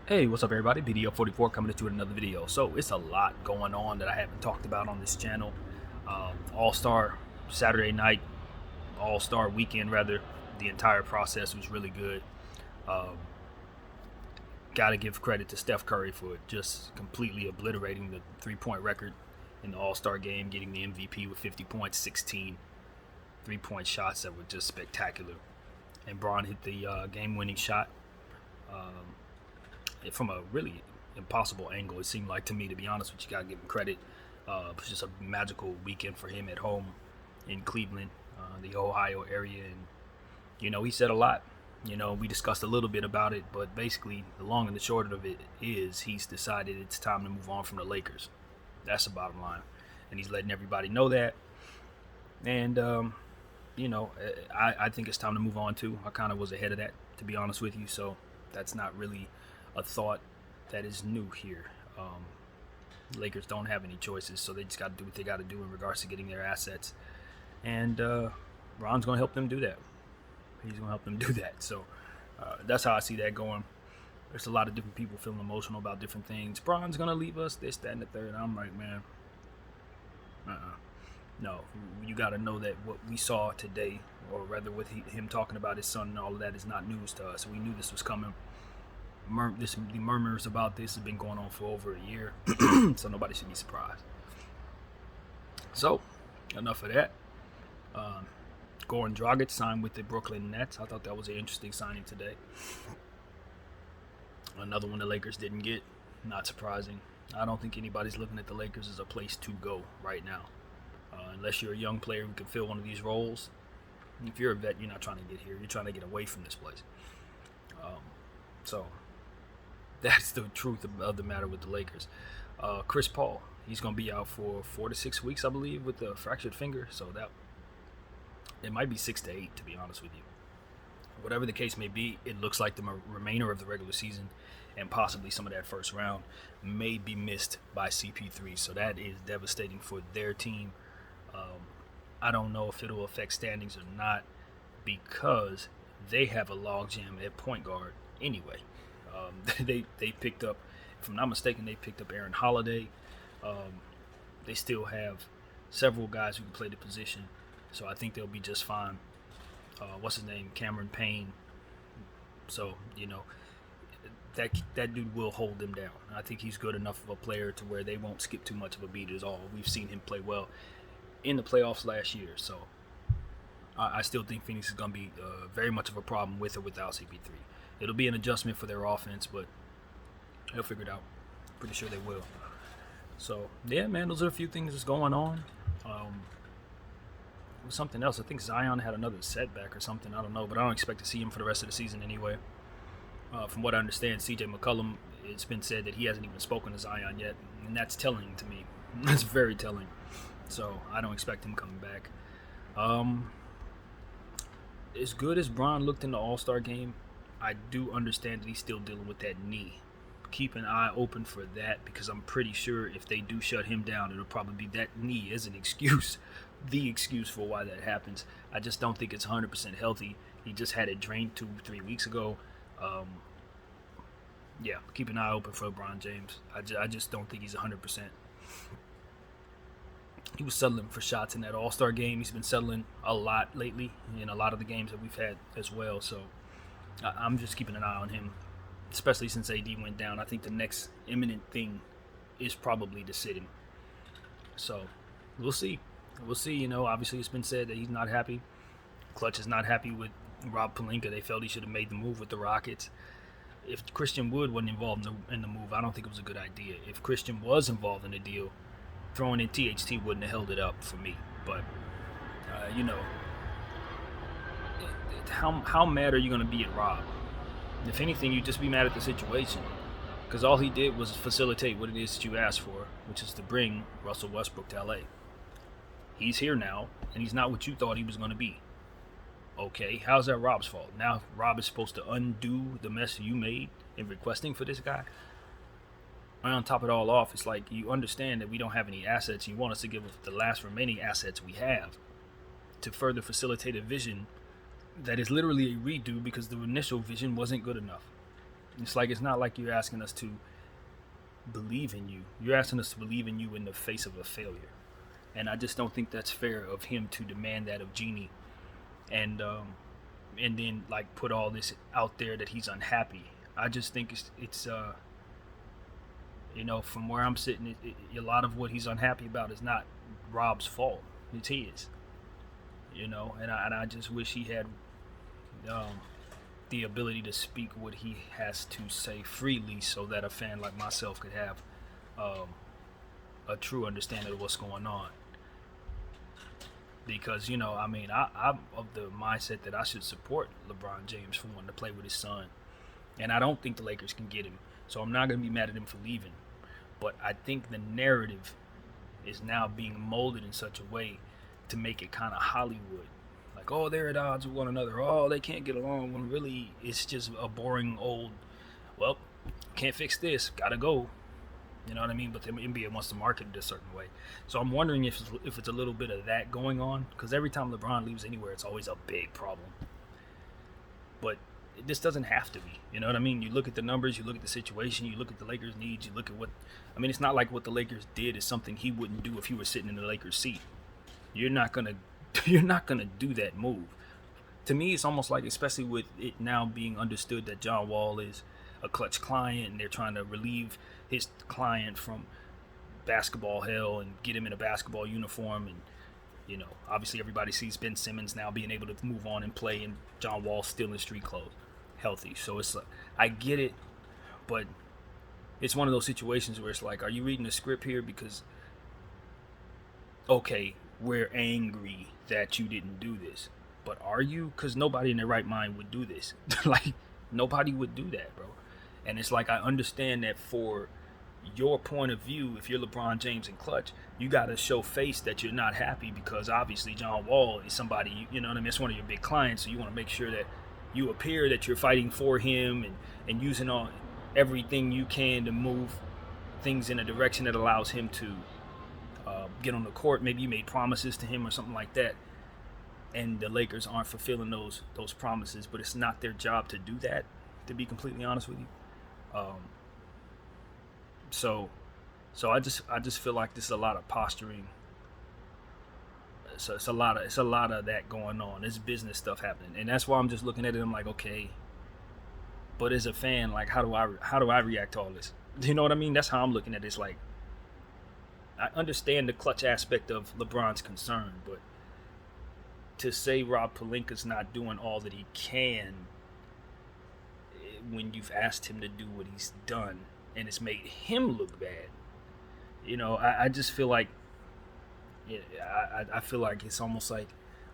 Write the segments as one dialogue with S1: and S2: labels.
S1: Hey, what's up everybody? BDO44 coming at you with another video. So it's a lot going on that I haven't talked about on this channel. All-Star Saturday night, All-Star weekend rather. The entire process was really good. Um, Got to give credit to Steph Curry for just completely obliterating the three-point record in the All-Star game, getting the MVP with 50 points, 16 three-point shots that were just spectacular. And Bron hit the game-winning shot. Um, from a really impossible angle, it seemed like to me, to be honest with you. Gotta give him credit. It was just a magical weekend for him at home in Cleveland, the Ohio area, and he said a lot. We discussed a little bit about it, but basically, the long and the short of it is he's decided it's time to move on from the Lakers. That's the bottom line, and he's letting everybody know that. And you know, I think it's time to move on too. I kind of was ahead of that, to be honest with you. So that's not really a thought that is new here. Lakers don't have any choices, so they just got to do what they got to do in regards to getting their assets. And Bron's going to help them do that. He's going to help them do that. So that's how I see that going. There's a lot of different people feeling emotional about different things. Bron's going to leave us, this, that, and the third. I'm like, man, no, you got to know that what we saw today, or rather with him talking about his son and all of that, is not news to us. We knew this was coming. The murmurs about this have been going on for over a year, so nobody should be surprised. So, enough of that. Um, Goran Dragic signed with the Brooklyn Nets. I thought that was an interesting signing today. Another one the Lakers didn't get. Not surprising. I don't think anybody's looking at the Lakers as a place to go right now. Unless you're a young player who can fill one of these roles. If you're a vet, you're not trying to get here. You're trying to get away from this place. So that's the truth of the matter with the Lakers. Chris Paul, he's going to be out for 4 to 6 weeks, I believe, with a fractured finger. So that it might be 6 to 8, to be honest with you. Whatever the case may be, it looks like the remainder of the regular season and possibly some of that first round may be missed by CP3. So that is devastating for their team. I don't know if it'll affect standings or not because they have a logjam at point guard anyway. They picked up, if I'm not mistaken, they picked up Aaron Holiday. They still have several guys who can play the position, so I think they'll be just fine. What's his name? Cameron Payne. So that dude will hold them down. I think he's good enough of a player to where they won't skip too much of a beat at all. We've seen him play well in the playoffs last year, so I still think Phoenix is going to be very much of a problem with or without CP3. It'll be an adjustment for their offense, but they'll figure it out. Pretty sure they will. So yeah, man, those are a few things that's going on. Something else. I think Zion had another setback or something. I don't know, but I don't expect to see him for the rest of the season anyway. From what I understand, CJ McCollum, it's been said that he hasn't even spoken to Zion yet, and that's telling to me. That's very telling. So I don't expect him coming back. As good as Bron looked in the All-Star game, I do understand that he's still dealing with that knee. Keep an eye open for that because I'm pretty sure if they do shut him down, it'll probably be that knee as an excuse, the excuse for why that happens. I just don't think it's 100% healthy. He just had it drained 2-3 weeks ago. Yeah, keep an eye open for LeBron James. I just don't think he's 100%. He was settling for shots in that All-Star game. He's been settling a lot lately in a lot of the games that we've had as well. So I'm just keeping an eye on him, especially since AD went down. I think the next imminent thing is probably to sit him. So we'll see. We'll see. Obviously it's been said that he's not happy. Clutch is not happy with Rob Pelinka. They felt he should have made the move with the Rockets. If Christian Wood wasn't involved in the move, I don't think it was a good idea. If Christian was involved in the deal, throwing in THT wouldn't have held it up for me. But, how mad are you going to be at Rob? If anything, you just be mad at the situation. Because all he did was facilitate what it is that you asked for, which is to bring Russell Westbrook to LA. He's here now, and he's not what you thought he was going to be. Okay, how's that Rob's fault? Now Rob is supposed to undo the mess you made in requesting for this guy? And on top of it all off, it's like you understand that we don't have any assets. You want us to give the last remaining assets we have to further facilitate a vision that is literally a redo because the initial vision wasn't good enough. It's like, it's not like you're asking us to believe in you. You're asking us to believe in you in the face of a failure. And I just don't think that's fair of him to demand that of Jeannie, and then like put all this out there that he's unhappy. I just think it's from where I'm sitting, a lot of what he's unhappy about is not Rob's fault. It's his. And I just wish he had the ability to speak what he has to say freely, so that a fan like myself could have a true understanding of what's going on. Because I'm of the mindset that I should support LeBron James for wanting to play with his son, and I don't think the Lakers can get him, so I'm not going to be mad at him for leaving. But I think the narrative is now being molded in such a way to make it kind of Hollywood, like, oh, they're at odds with one another, oh, they can't get along, when really it's just a boring old, well, can't fix this, gotta go. You know what I mean? But the NBA wants to market it a certain way. So I'm wondering if it's a little bit of that going on, because every time LeBron leaves anywhere, it's always a big problem. But this doesn't have to be. You know what I mean? You look at the numbers, you look at the situation, you look at the Lakers' needs, you look at it's not like what the Lakers did is something he wouldn't do if he were sitting in the Lakers' seat. You're not gonna do that move. To me, it's almost like, especially with it now being understood that John Wall is a Clutch client, and they're trying to relieve his client from basketball hell and get him in a basketball uniform, and obviously everybody sees Ben Simmons now being able to move on and play, and John Wall still in street clothes, healthy. So it's like, I get it, but it's one of those situations where it's like, are you reading the script here? Because, okay, we're angry that you didn't do this, but are you? Because nobody in their right mind would do this. Like, nobody would do that, bro. And it's like, I understand that for your point of view, if you're LeBron James and Clutch, you got to show face that you're not happy, because obviously John Wall is somebody, you know what I mean? It's one of your big clients, so you want to make sure that you appear that you're fighting for him, and using all everything you can to move things in a direction that allows him to get on the court. Maybe you made promises to him or something like that, and the Lakers aren't fulfilling those promises, but it's not their job to do that, to be completely honest with you. So I just feel like this is a lot of posturing. So it's a lot of that going on. There's business stuff happening, and that's why I'm just looking at it. I'm like, okay, but as a fan, like, how do I react to all this? You know what I mean? That's how I'm looking at it. It's like, I understand the Clutch aspect of LeBron's concern, but to say Rob Pelinka's not doing all that he can when you've asked him to do what he's done, and it's made him look bad. I just feel like, I feel like it's almost like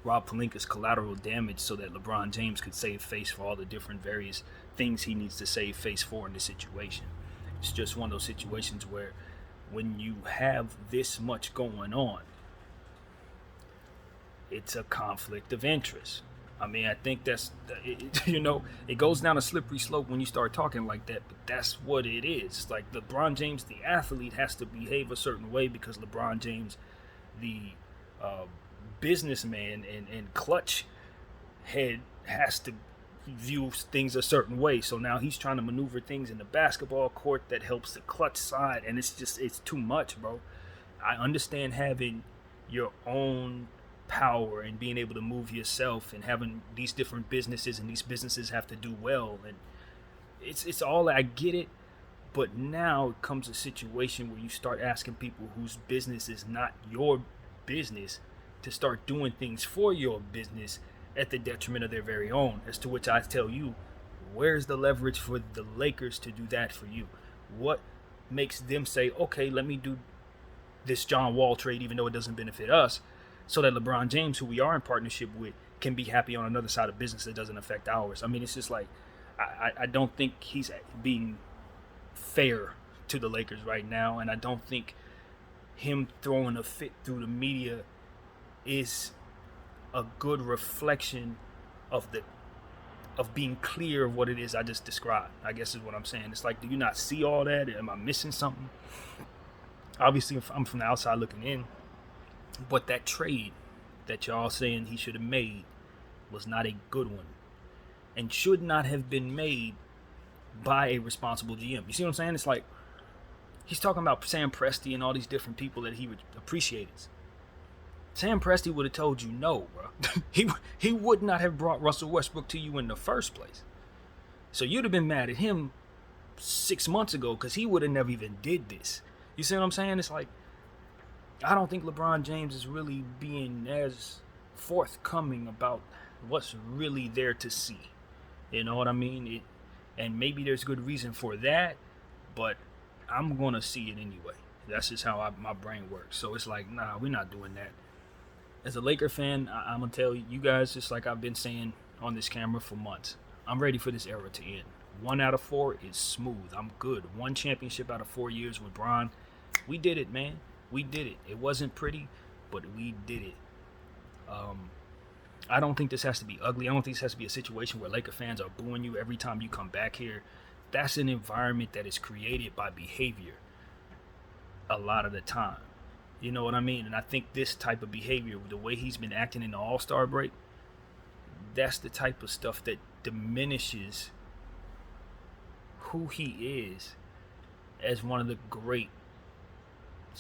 S1: Rob Pelinka's collateral damage, so that LeBron James could save face for all the different various things he needs to save face for in this situation. It's just one of those situations where, when you have this much going on, it's a conflict of interest. I mean, I think it goes down a slippery slope when you start talking like that, but that's what it is. It's like LeBron James, the athlete, has to behave a certain way, because LeBron James, the businessman and Clutch head, has to view things a certain way. So now he's trying to maneuver things in the basketball court that helps the Clutch side, and it's too much, bro. I understand having your own power and being able to move yourself, and having these different businesses, and these businesses have to do well, and it's all, I get it. But now it comes a situation where you start asking people whose business is not your business to start doing things for your business at the detriment of their very own. As to which I tell you, where's the leverage for the Lakers to do that for you? What makes them say, okay, let me do this John Wall trade, even though it doesn't benefit us, so that LeBron James, who we are in partnership with, can be happy on another side of business that doesn't affect ours? I mean, it's just like, I don't think he's being fair to the Lakers right now, and I don't think him throwing a fit through the media is a good reflection of being clear of what it is I just described, I guess is what I'm saying. It's like, do you not see all that? Am I missing something? Obviously, if I'm from the outside looking in, but that trade that y'all saying he should have made was not a good one, and should not have been made by a responsible GM. You see what I'm saying? It's like he's talking about Sam Presti and all these different people that he would appreciate. Sam Presti would have told you no, bro. he would not have brought Russell Westbrook to you in the first place. So you'd have been mad at him 6 months ago because he would have never even did this. You see what I'm saying? It's like, I don't think LeBron James is really being as forthcoming about what's really there to see. You know what I mean? And maybe there's good reason for that, but I'm going to see it anyway. That's just how my brain works. So it's like, nah, we're not doing that. As a Laker fan, I'm going to tell you guys, just like I've been saying on this camera for months, I'm ready for this era to end. 1 out of 4 is smooth. I'm good. 1 championship out of 4 years with Bron. We did it, man. We did it. It wasn't pretty, but we did it. I don't think this has to be ugly. I don't think this has to be a situation where Laker fans are booing you every time you come back here. That's an environment that is created by behavior a lot of the time. You know what I mean? And I think this type of behavior, the way he's been acting in the All-Star break, that's the type of stuff that diminishes who he is as one of the greats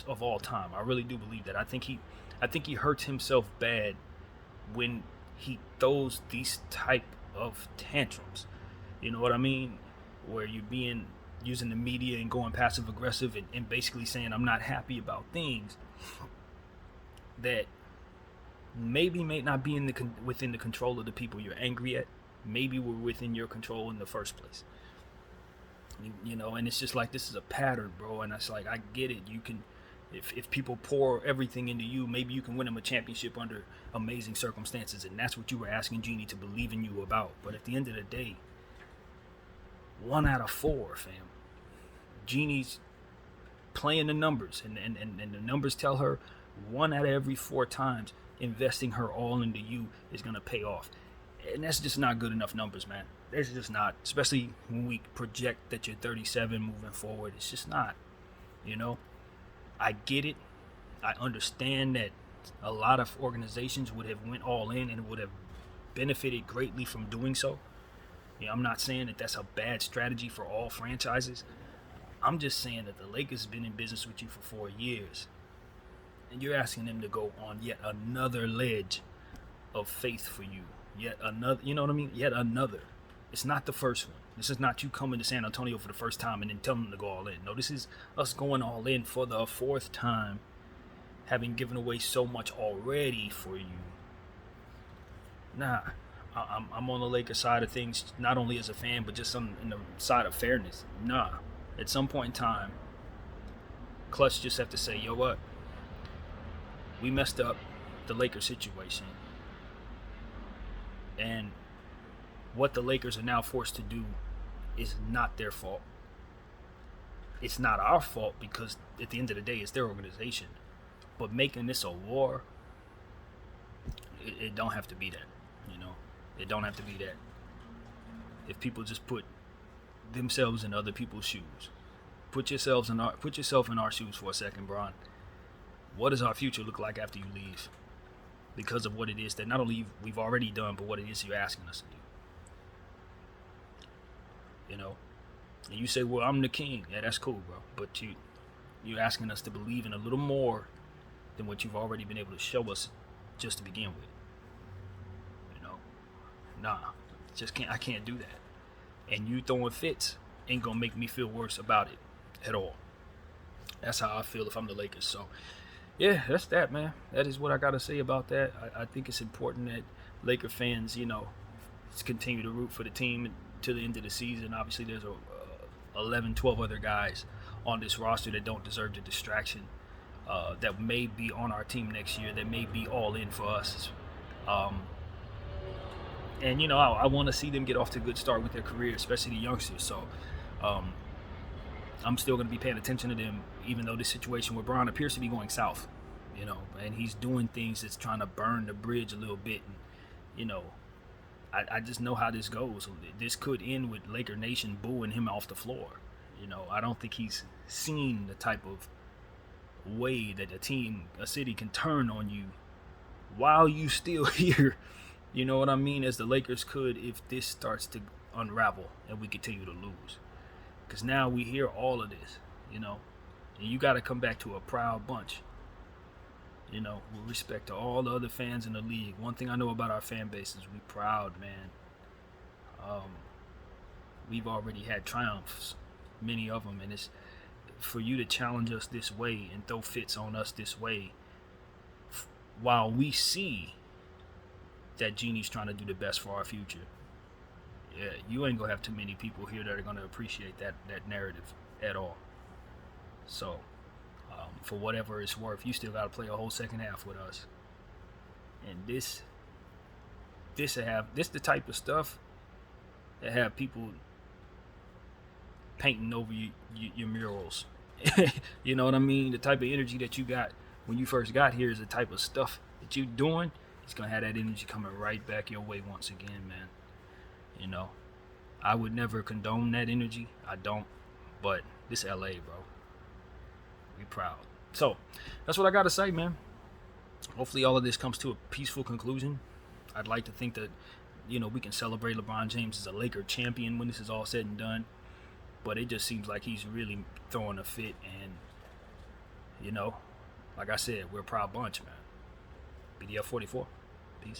S1: of all time. I really do believe that. I think he hurts himself bad when he throws these type of tantrums. You know what I mean? Where you're using the media and going passive aggressive and basically saying I'm not happy about things that maybe may not be within the control of the people you're angry at. Maybe were within your control in the first place. You know, and it's just like, this is a pattern, bro. And it's like, I get it. You can, if people pour everything into you, maybe you can win them a championship under amazing circumstances. And that's what you were asking Jeannie to believe in you about. But at the end of the day, 1 out of 4, fam. Jeannie's playing the numbers, and the numbers tell her 1 out of every 4 times investing her all into you is going to pay off. And that's just not good enough numbers, man. It's just not, especially when we project that you're 37 moving forward. It's just not, you know. I get it. I understand that a lot of organizations would have went all in and would have benefited greatly from doing so. You know, I'm not saying that that's a bad strategy for all franchises. I'm just saying that the Lakers have been in business with you for 4 years, and you're asking them to go on yet another ledge of faith for you. Yet another, you know what I mean? Yet another. It's not the first one. This is not you coming to San Antonio for the first time and then telling them to go all in. No, this is us going all in for the 4th time, having given away so much already for you. Nah, I'm on the Lakers side of things, not only as a fan, but just on the side of fairness. Nah, at some point in time, Clutch just have to say, yo, what? We messed up the Lakers situation. And what the Lakers are now forced to do is not their fault. It's not our fault because at the end of the day, it's their organization. But making this a war, it don't have to be that, you know. It don't have to be that. If people just put themselves in other people's shoes, put yourself in our shoes for a second, Bron. What does our future look like after you leave? Because of what it is that not only we've already done, but what it is you're asking us to do. You know, and you say, well, I'm the king. Yeah, that's cool, bro. But you're asking us to believe in a little more than what you've already been able to show us just to begin with. You know, nah, I can't do that. And you throwing fits ain't gonna make me feel worse about it at all. That's how I feel if I'm the Lakers. So, yeah, that's that, man. That is what I got to say about that. I think it's important that Laker fans, you know, continue to root for the team to the end of the season. Obviously, there's 11, 12 other guys on this roster that don't deserve the distraction that may be on our team next year, that may be all in for us. And, you know, I want to see them get off to a good start with their career, especially the youngsters. So, I'm still going to be paying attention to them, even though this situation with Bron appears to be going south, you know, and he's doing things that's trying to burn the bridge a little bit. And, you know, I just know how this goes. This could end with Laker Nation booing him off the floor. You know, I don't think he's seen the type of way that a city can turn on you while you still here. You know what I mean? As the Lakers could if this starts to unravel and we continue to lose. Because now we hear all of this, you know. And you got to come back to a proud bunch. You know, with respect to all the other fans in the league. One thing I know about our fan base is we proud, man. We've already had triumphs, many of them, and it's for you to challenge us this way and throw fits on us this way, while we see that Genie's trying to do the best for our future. Yeah, you ain't gonna have too many people here that are gonna appreciate that narrative at all. So, for whatever it's worth, you still gotta play a whole second half with us. And this the type of stuff that have people painting over your murals. You know what I mean? The type of energy that you got when you first got here is the type of stuff that you doing. It's gonna have that energy coming right back your way once again, man. You know, I would never condone that energy. I don't. But this LA, bro. We proud. So that's what I gotta say, man. Hopefully all of this comes to a peaceful conclusion. I'd like to think that, you know, we can celebrate LeBron James as a Laker champion when this is all said and done. But it just seems like he's really throwing a fit. And, you know, like I said, we're a proud bunch, man. BDF 44. Peace.